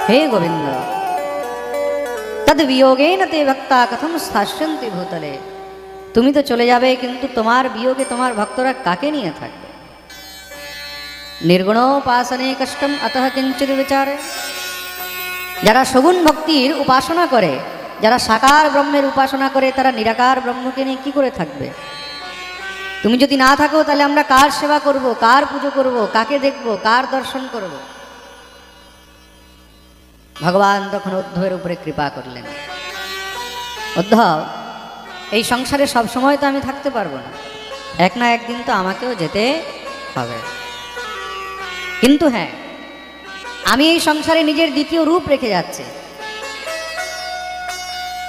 हे गोविंद तद वियोगेन ते भक्ता कथम स्थास्यन्ति भूतले। তুমি তো চলে যাবে, কিন্তু তোমার বিয়োগে তোমার ভক্তরা কাকে নিয়ে থাকবে? নির্গুণোপাসনে কষ্টম অতঃ কিঞ্চিৎ বিচারে। যারা সগুণ ভক্তির উপাসনা করে, যারা সাকার ব্রহ্মের উপাসনা করে, তারা নিরাকার ব্রহ্মকে নিয়ে কি করে থাকবে? তুমি যদি না থাকো তাহলে আমরা কার সেবা করব, কার পুজো করব, কাকে দেখব, কার দর্শন করব? ভগবান তখন উদ্ধবের উপরে কৃপা করলেন। উদ্ধব, এই সংসারে সব সময় তো আমি থাকতে পারবো না, এক না একদিন তো আমাকেও যেতে হবে। কিন্তু হ্যাঁ, আমি এই সংসারে নিজের দ্বিতীয় রূপ রেখে যাচ্ছি।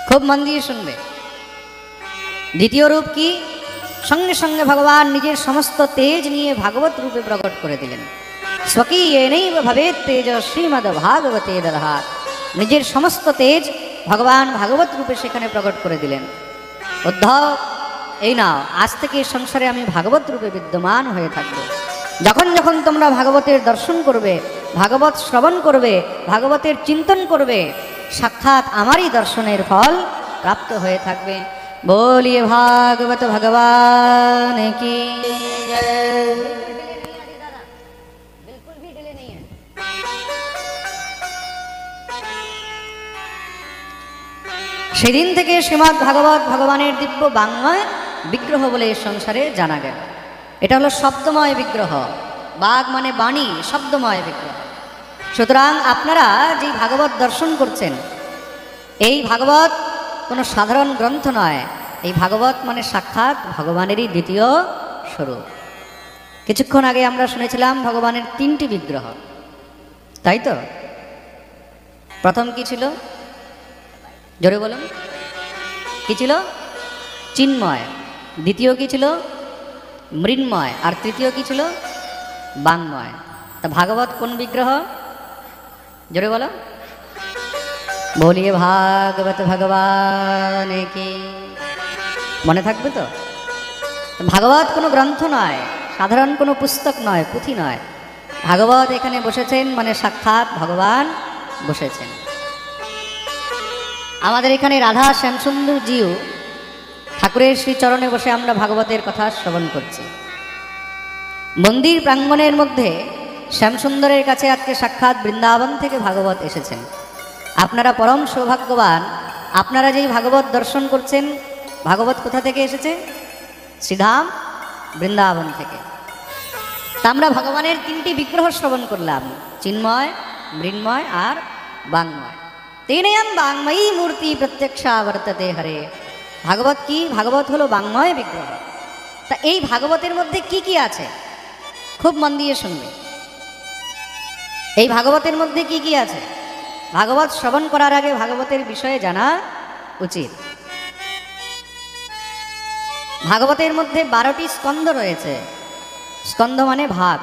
খুব মন দিয়ে শুনবে। দ্বিতীয় রূপ কি? সঙ্গে সঙ্গে ভগবান নিজের সমস্ত তেজ নিয়ে ভাগবত রূপে প্রকট করে দিলেন। স্বকীয়েনৈব ভবেৎ তেজ শ্রীমদ্ ভাগবতে দধাত। নিজের সমস্ত তেজ ভগবান ভাগবত রূপে সেখানে প্রকট করে দিলেন। উদ্ধব, এই নাও, আজ থেকে এই সংসারে আমি ভাগবত রূপে বিদ্যমান হয়ে থাকব। যখন যখন তোমরা ভাগবতের দর্শন করবে, ভাগবত শ্রবণ করবে, ভাগবতের চিন্তন করবে, সাক্ষাৎ আমারই দর্শনের ফল প্রাপ্ত হয়ে থাকবে। बोलिए भागवत भगवान की जय। बिल्कुल भी डिले नहीं है। সেদিন থেকে শ্রীমদ্ ভাগবত ভগবানের দিব্য বাংময় বিগ্রহ বলে সংসারে জানা গেল। এটা হলো শব্দময় বিগ্রহ। বাগ মানে বাণী, শব্দময় বিগ্রহ। সুতরাং আপনারা যে ভাগবত দর্শন করছেন, এই ভাগবত কোনো সাধারণ গ্রন্থ নয়। এই ভাগবত মানে সাক্ষাৎ ভগবানেরই দ্বিতীয় স্বরূপ। কিছুক্ষণ আগে আমরা শুনেছিলাম ভগবানের তিনটি বিগ্রহ, তাই তো? প্রথম কি ছিল? জোরে বলুন, কি ছিল? চিন্ময়। দ্বিতীয় কি ছিল? মৃন্ময়। আর তৃতীয় কি ছিল? বাংময়। তা ভাগবত কোন বিগ্রহ? জোরে বলো। बोलिए भागवत भगवान की। মনে থাকবে তো? ভাগবত কোনো গ্রন্থ নয়, সাধারণ কোনো পুস্তক নয়, পুঁথি নয়। ভাগবত এখানে বসেছেন মানে সাক্ষাৎ ভগবান বসেছেন। আমাদের এখানে রাধা শ্যামসুন্দর জিউ ঠাকুরের শ্রীচরণে বসে আমরা ভাগবতের কথা শ্রবণ করছি। মন্দির প্রাঙ্গণের মধ্যে শ্যামসুন্দরের কাছে আজকে সাক্ষাৎ বৃন্দাবন থেকে ভাগবত এসেছেন। আপনারা পরম সৌভাগ্যবান। আপনারা যেই ভাগবত দর্শন করছেন, ভাগবত কোথা থেকে এসেছে? শ্রীধাম বৃন্দাবন থেকে। তা আমরা ভগবানের তিনটি বিগ্রহ শ্রবণ করলাম, চিন্ময়, মৃন্ময় আর বাংময়। তেনয়ম বাংময়ী মূর্তি প্রত্যক্ষা বর্ততে হরে। ভাগবত কি? ভাগবত হলো বাংময় বিগ্রহ। তা এই ভাগবতের মধ্যে কি কি আছে? খুব মন দিয়ে শুনবে। এই ভাগবতের মধ্যে কি কি আছে? ভাগবত শ্রবণ করার আগে ভাগবতের বিষয়ে জানা উচিত। ভাগবতের মধ্যে 12টি স্কন্ধ রয়েছে। স্কন্ধ মানে ভাগ।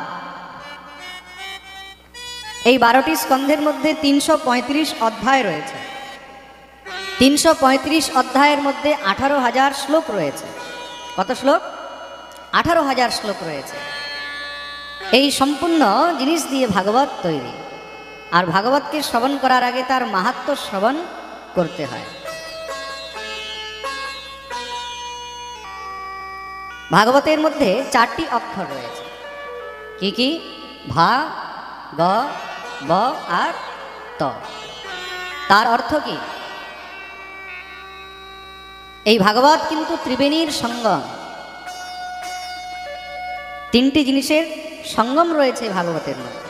এই 12টি স্কন্ধের মধ্যে 335 অধ্যায় রয়েছে। 335 অধ্যায়ের মধ্যে 18,000 শ্লোক রয়েছে। কত শ্লোক? 18,000 শ্লোক রয়েছে। এই সম্পূর্ণ জিনিস দিয়ে ভাগবত তৈরি। আর ভাগবতকে শ্রবণ করার আগে তার মাহাত্ম্য শ্রবণ করতে হয়। ভাগবতের মধ্যে 4টি অক্ষর রয়েছে। কি কি? ভা, গ, ব আর ত। তার অর্থ কি? এই ভাগবত কিন্তু ত্রিবেণীর সঙ্গম। তিনটি জিনিসের সঙ্গম রয়েছে ভাগবতের মধ্যে।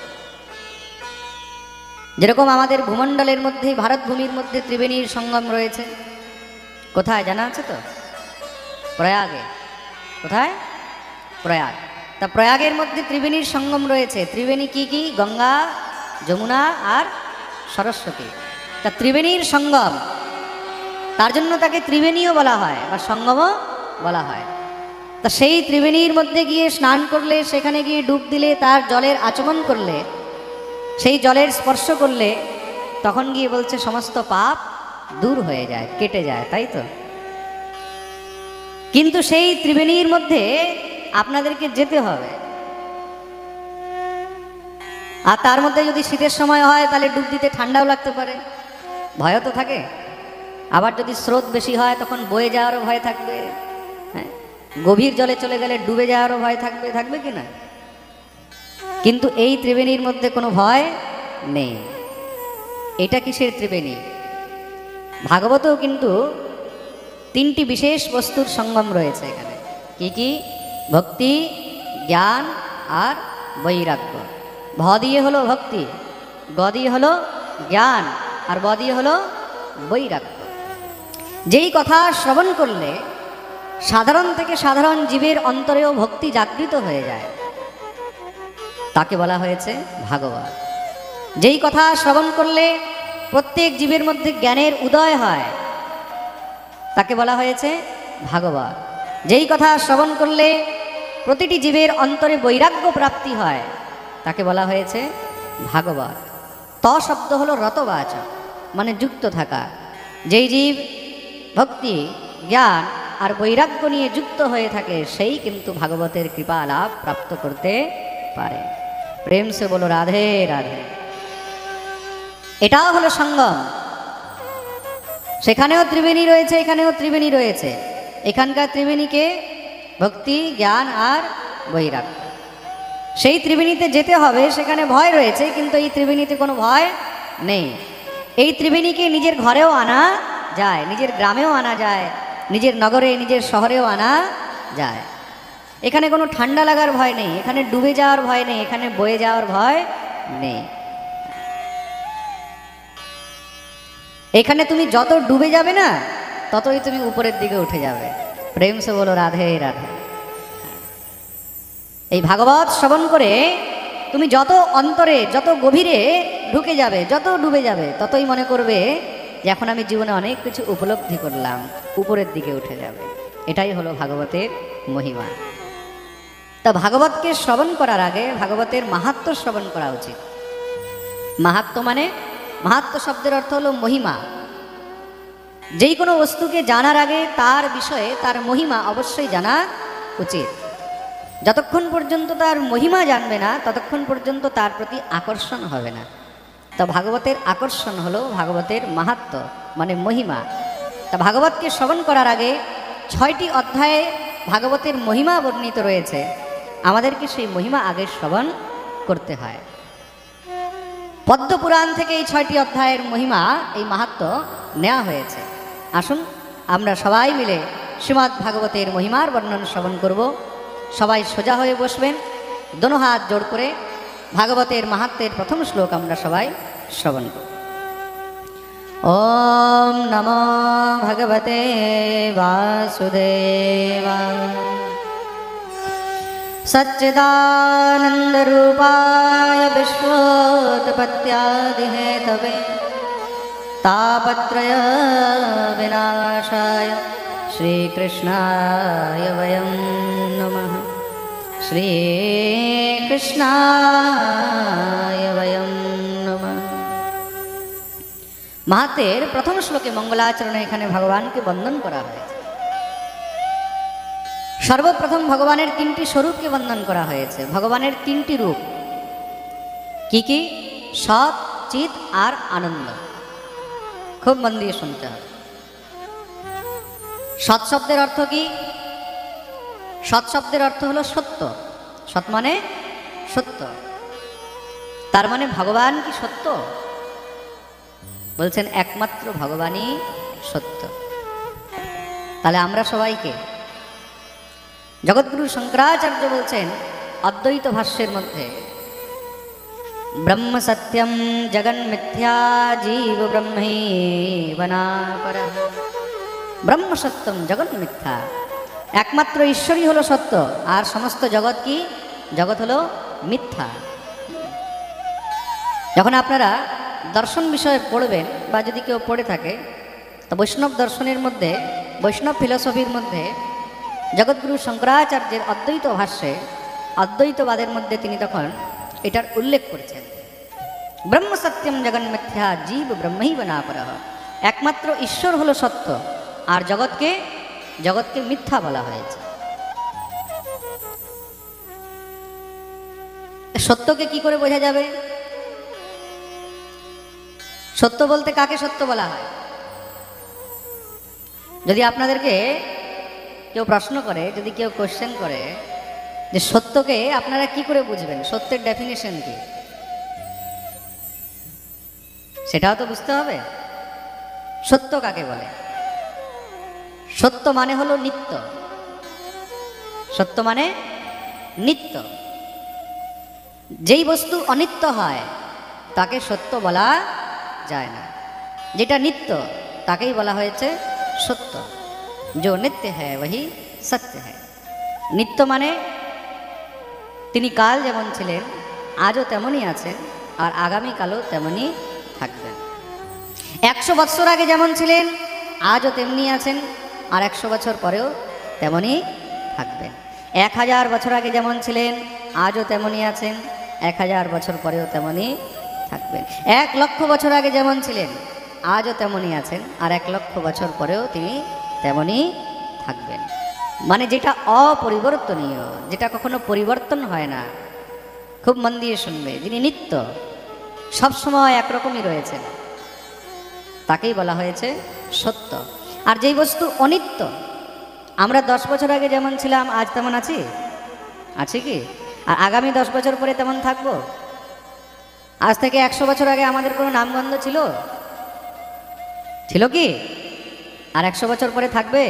যেরকম আমাদের ভূমণ্ডলের মধ্যে, ভারত ভূমির মধ্যে ত্রিবেণীর সঙ্গম রয়েছে। কোথায় জানা আছে তো? প্রয়াগে। কোথায়? প্রয়াগ। তা প্রয়াগের মধ্যে ত্রিবেণীর সঙ্গম রয়েছে। ত্রিবেণী কি কি? গঙ্গা, যমুনা আর সরস্বতী। তা ত্রিবেণীর সঙ্গম, তার জন্য তাকে ত্রিবেণীও বলা হয় বা সঙ্গমও বলা হয়। তা সেই ত্রিবেণীর মধ্যে গিয়ে স্নান করলে, সেখানে গিয়ে ডুব দিলে, তার জলের আচমন করলে, সেই জলের স্পর্শ করলে, তখন গিয়ে বলছে সমস্ত পাপ দূর হয়ে যায়, কেটে যায়, তাই তো? কিন্তু সেই ত্রিবেণীর মধ্যে আপনাদেরকে যেতে হবে। আর তার মধ্যে যদি শীতের সময় হয় তাহলে ডুব দিতে ঠান্ডাও লাগতে পারে, ভয়ও তো থাকে। আবার যদি স্রোত বেশি হয় তখন বয়ে যাওয়ারও ভয় থাকবে, হ্যাঁ, গভীর জলে চলে গেলে ডুবে যাওয়ারও ভয় থাকবে, থাকবে কি না? কিন্তু এই ত্রিবেণীর মধ্যে কোনো ভয় নেই। এটা কিসের ত্রিবেণী? ভাগবতেও কিন্তু তিনটি বিশেষ বস্তুর সঙ্গম রয়েছে এখানে। কি কি? ভক্তি, জ্ঞান আর বৈরাগ্য। ভ দিয়ে হলো ভক্তি, গ দিয়ে হলো জ্ঞান, আর ব দিয়ে হলো বৈরাগ্য। যেই কথা শ্রবণ করলে সাধারণ থেকে সাধারণ জীবের অন্তরেও ভক্তি জাগৃত হয়ে যায়, তাকে বলা হয়েছে ভাগবত। যেই কথা শ্রবণ করলে প্রত্যেক জীবের মধ্যে জ্ঞানের উদয় হয়, তাকে বলা হয়েছে ভাগবত। যেই কথা শ্রবণ করলে প্রতিটি জীবের অন্তরে বৈরাগ্য প্রাপ্তি হয়, তাকে বলা হয়েছে ভাগবত। ত শব্দ হলো রতবাচক, মানে যুক্ত থাকা। যেই জীব ভক্তি, জ্ঞান আর বৈরাগ্য নিয়ে যুক্ত হয়ে থাকে, সেই কিন্তু ভাগবতের কৃপা লাভ প্রাপ্ত করতে পারে। প্রেম সে বলো রাধে রাধে। এটাও হলো সঙ্গম। সেখানেও ত্রিবেণী রয়েছে, এখানেও ত্রিবেণী রয়েছে। এখানকার ত্রিবেণীকে ভক্তি, জ্ঞান আর বৈরাগ্য। সেই ত্রিবেণীতে যেতে হবে, সেখানে ভয় রয়েছে, কিন্তু এই ত্রিবেণীতে কোনো ভয় নেই। এই ত্রিবেণীকে নিজের ঘরেও আনা যায়, নিজের গ্রামেও আনা যায়, নিজের নগরে, নিজের শহরেও আনা যায়। এখানে কোনো ঠান্ডা লাগার ভয় নেই, এখানে ডুবে যাওয়ার ভয় নেই, এখানে বয়ে যাওয়ার ভয় নেই। এখানে তুমি যত ডুবে যাবে না, ততই তুমি উপরের দিকে উঠে যাবে। প্রেম সে বলো রাধে রাধে। এই ভাগবত শ্রবণ করে তুমি যত অন্তরে, যত গভীরে ঢুকে যাবে, যত ডুবে যাবে, ততই মনে করবে যে এখন আমি জীবনে অনেক কিছু উপলব্ধি করলাম, উপরের দিকে উঠে যাবে। এটাই হলো ভাগবতের মহিমা। তা ভাগবতকে শ্রবণ করার আগে ভাগবতের মাহাত্ম্য শ্রবণ করা উচিত। মাহাত্ম্য মানে, মাহাত্ম্য শব্দের অর্থ হলো মহিমা। যেই কোনো বস্তুকে জানার আগে তার বিষয়ে, তার মহিমা অবশ্যই জানা উচিত। যতক্ষণ পর্যন্ত তার মহিমা জানবে না, ততক্ষণ পর্যন্ত তার প্রতি আকর্ষণ হবে না। তা ভাগবতের আকর্ষণ হলো ভাগবতের মাহাত্ম্য, মানে মহিমা। তা ভাগবতকে শ্রবণ করার আগে 6টি অধ্যায়ে ভাগবতের মহিমা বর্ণিত রয়েছে। আমাদেরকে সেই মহিমা আগে শ্রবণ করতে হয়। পদ্মপুরাণ থেকে এই 6টি অধ্যায়ের মহিমা, এই মাহাত্ম্য নেওয়া হয়েছে। আসুন আমরা সবাই মিলে শ্রীমদ্ ভাগবতের মহিমার বর্ণন শ্রবণ করব। সবাই সোজা হয়ে বসবেন, দোনো হাত জোড় করে ভাগবতের মাহাত্ম্যের প্রথম শ্লোক আমরা সবাই শ্রবণ করব। ওম নমো ভগবতে বাসুদেবায় সচ্চিদানন্দরূপায় বিশ্বোৎপত্ত্যাদিহেতবে তাপত্রয় বিনাশায় শ্রীকৃষ্ণায় বয়ং নমঃ। শ্রীকৃষ্ণায় বয়ং নমঃ। মাহাত্ম্যের প্রথম শ্লোকে মঙ্গলাচরণে এখানে ভগবানকে বন্দন করা হয়েছে। সর্বপ্রথম ভগবানের 3টি স্বরূপকে বন্দন করা হয়েছে। ভগবানের 3টি রূপ কি কি? সৎ, চিৎ আর আনন্দ। খুব মন দিয়ে শুনতে হবে। সৎ শব্দের অর্থ কি? সৎ শব্দের অর্থ হলো সত্য। সৎ মানে সত্য। তার মানে ভগবান কি সত্য? বলছেন একমাত্র ভগবানই সত্য। তাহলে আমরা সবাইকে, জগৎগুরু শঙ্করাচার্য বলছেন অদ্বৈত ভাষ্যের মধ্যে, ব্রহ্ম সত্যম জগন মিথ্যা জীব ব্রহ্মৈব নাপরঃ। ব্রহ্ম সত্যম জগৎ মিথ্যা, একমাত্র ঈশ্বরই হলো সত্য, আর সমস্ত জগৎ কি? জগৎ হলো মিথ্যা। যখন আপনারা দর্শন বিষয়ে পড়বেন, বা যদি কেউ পড়ে থাকে, তো বৈষ্ণব দর্শনের মধ্যে, বৈষ্ণব ফিলসফির মধ্যে জগৎগুরু শঙ্করাচার্যের অদ্বৈত ভাষ্যে, অদ্বৈতবাদের মধ্যে তিনি তখন এটার উল্লেখ করেছেন, ব্রহ্ম সত্যম জগন মিথ্যা জীব ব্রহ্মৈব নাপরঃ। একমাত্র ঈশ্বর হলো সত্য, আর জগৎকে মিথ্যা বলা হয়েছে। সত্যকে কি করে বোঝা যাবে? সত্য বলতে কাকে সত্য বলা হয়? যদি আপনাদেরকে কেউ প্রশ্ন করে, যদি কেউ কোশ্চেন করে যে সত্যকে আপনারা কি করে বুঝবেন, সত্যের ডেফিনেশন কি, সেটাও তো বুঝতে হবে। সত্য কাকে বলে? সত্য মানে হলো নিত্য। সত্য মানে নিত্য। যেই বস্তু অনিত্য হয় তাকে সত্য বলা যায় না। যেটা নিত্য তাকেই বলা হয়েছে সত্য। जो नित्य है वही सत्य है। নিত্য মানে তিনি কাল যেমন ছিলেন আজও তেমনই আছেন, আর আগামীকালও তেমনই থাকবেন। 100 বছর আগে যেমন ছিলেন আজও তেমনি আছেন, আর 100 বছর পরেও তেমনই থাকবেন। 1000 বছর আগে যেমন ছিলেন আজও তেমনই আছেন, 1000 বছর পরেও তেমনই থাকবেন। 1 লক্ষ বছর আগে যেমন ছিলেন আজও তেমনই আছেন, আর 1 লক্ষ বছর পরেও তিনি তেমনই থাকবেন। মানে যেটা অপরিবর্তনীয়, যেটা কখনো পরিবর্তন হয় না। খুব মন দিয়ে শুনবে, যিনি নিত্য, সবসময় একরকমই রয়েছেন, তাকেই বলা হয়েছে সত্য। আর যেই বস্তু অনিত্য, আমরা 10 বছর আগে যেমন ছিলাম আজ তেমন আছি? আছি কি? আর আগামী 10 বছর পরে তেমন থাকবো? আজ থেকে 100 বছর আগে আমাদের কোনো নামগন্ধ ছিল? ছিল কি? আর 100 বছর পরে থাকবে?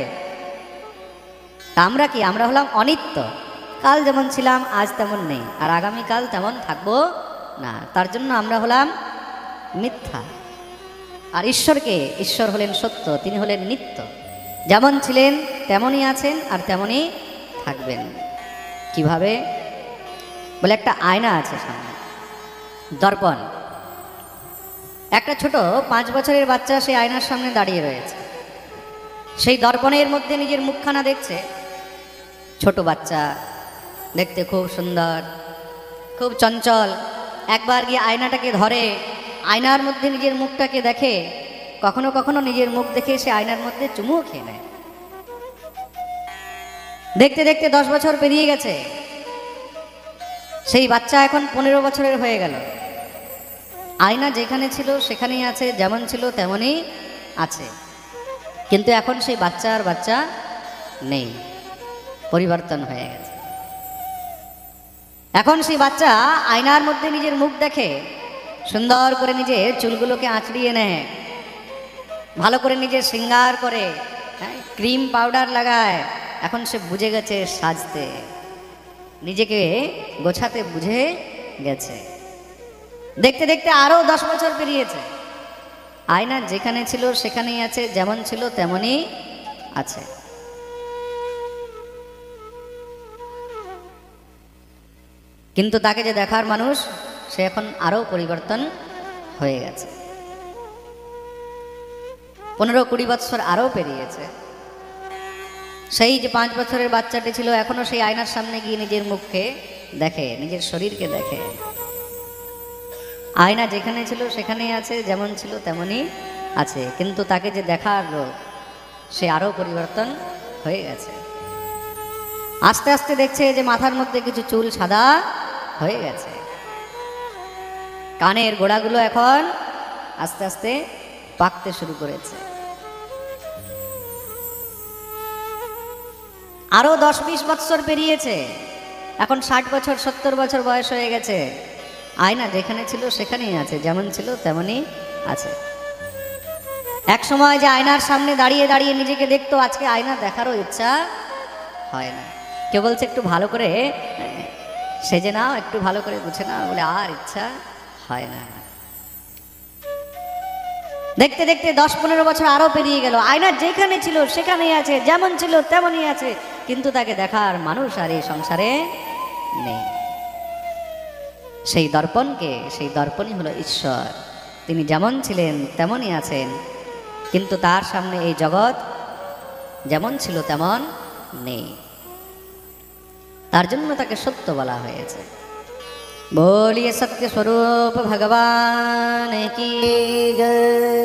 তা আমরা কি? আমরা হলাম অনিত্য। কাল যেমন ছিলাম আজ তেমন নেই, আর আগামীকাল তেমন থাকবো না। তার জন্য আমরা হলাম মিথ্যা। আর ঈশ্বরকে, ঈশ্বর হলেন সত্য, তিনি হলেন নিত্য। যেমন ছিলেন তেমনই আছেন, আর তেমনই থাকবেন। কিভাবে? বলে একটা আয়না আছে সামনে, দর্পণ। একটা ছোট 5 বছরের বাচ্চা সেই আয়নার সামনে দাঁড়িয়ে রয়েছে। সেই দর্পণের মধ্যে নিজের মুখখানা দেখছে। ছোট বাচ্চা, দেখতে খুব সুন্দর, খুব চঞ্চল। একবার গিয়ে আয়নাটাকে ধরে, আয়নার মধ্যে নিজের মুখটাকে দেখে। কখনো কখনো নিজের মুখ দেখে সে আয়নার মধ্যে চুমুও খেয়ে নেয়। দেখতে দেখতে 10 বছর পেরিয়ে গেছে। সেই বাচ্চা এখন 15 বছরের হয়ে গেল। আয়না যেখানে ছিল সেখানেই আছে, যেমন ছিল তেমনই আছে। কিন্তু এখন সেই বাচ্চা আর বাচ্চা নেই, পরিবর্তন হয়ে গেছে। এখন সেই বাচ্চা আয়নার মধ্যে নিজের মুখ দেখে, সুন্দর করে নিজের চুলগুলোকে আঁচড়িয়ে নেয়, ভালো করে নিজের শৃঙ্গার করে, ক্রিম পাউডার লাগায়। এখন সে বুঝে গেছে সাজতে, নিজেকে গোছাতে বুঝে গেছে। দেখতে দেখতে আরো 10 বছর পেরিয়েছে। আয়না যেখানে ছিল সেখানেই আছে, যেমন ছিল তেমনই আছে। কিন্তু তাকে যে দেখার মানুষ, সে এখন আরো পরিবর্তন হয়ে গেছে। 15-20 বছর আরো পেরিয়েছে। সেই যে 5 বছরের বাচ্চাটি ছিল, এখনো সেই আয়নার সামনে গিয়ে নিজের মুখকে দেখে, নিজের শরীরকে দেখে। আয়না যেখানে ছিল সেখানেই আছে, যেমন ছিল তেমনই আছে। কিন্তু তাকে যে দেখার লোক, সে আরো পরিবর্তন হয়ে গেছে। আস্তে আস্তে দেখছে যে মাথার মধ্যে কিছু চুল সাদা হয়ে গেছে, কানের গোড়াগুলো এখন আস্তে আস্তে পাকতে শুরু করেছে। আরো 10-20 বছর পেরিয়েছে। এখন 60 বছর 70 বছর বয়স হয়ে গেছে। আয়না যেখানে ছিল সেখানেই আছে, যেমন ছিল তেমনই আছে। এক সময় যে আয়নার সামনে দাঁড়িয়ে দাঁড়িয়ে নিজেকে দেখতো, আজকে আয়না দেখারও ইচ্ছা হয় না। কেউ বলছে একটু ভালো করে সেজে নাও, একটু ভালো করে গুছে নাও, বলে আর ইচ্ছা হয় না। দেখতে দেখতে 10-15 বছর আরো পেরিয়ে গেল। আয়না যেখানে ছিল সেখানেই আছে, যেমন ছিল তেমনই আছে। কিন্তু তাকে দেখার মানুষ আর এই সংসারে নেই। সেই দর্পণকে, সেই দর্পণই হলো ঈশ্বর। তিনি যেমন ছিলেন তেমনই আছেন, কিন্তু তার সামনে এই জগৎ যেমন ছিল তেমন নেই। তার জন্য তাকে সত্য বলা হয়েছে। बोलिए सत्य स्वरूप भगवान की जय।